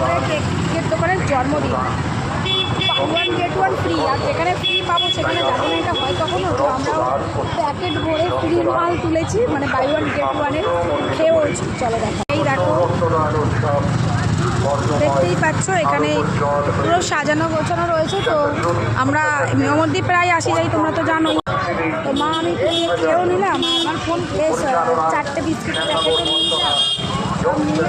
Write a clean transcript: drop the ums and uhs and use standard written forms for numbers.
নম্বরের কেকের দোকানের জন্মদিন, বাই 1 গেট 1 ফ্রি। আর যেখানে ফ্রি পাবো সেখানে জানি না এটা হয় কখনো, তো আমরাও প্যাকেট ভরে ফ্রি মাল তুলেছি, মানে বাই 1 গেট 1-এর খেয়েওছি। চলো দেখো, এই দেখো দেখতেই পাচ্ছ এখানে পুরো সাজানো গোছানো রয়েছে। তো আমরা নবদ্বীপ প্রায় আসি যাই, তোমরা তো জানোই। তো মা আমি খেয়েও নিলাম, আমার ফোন বেশ 4টে বিস্কিট প্যাকেটও নিয়ে নিলাম, সব নিয়ে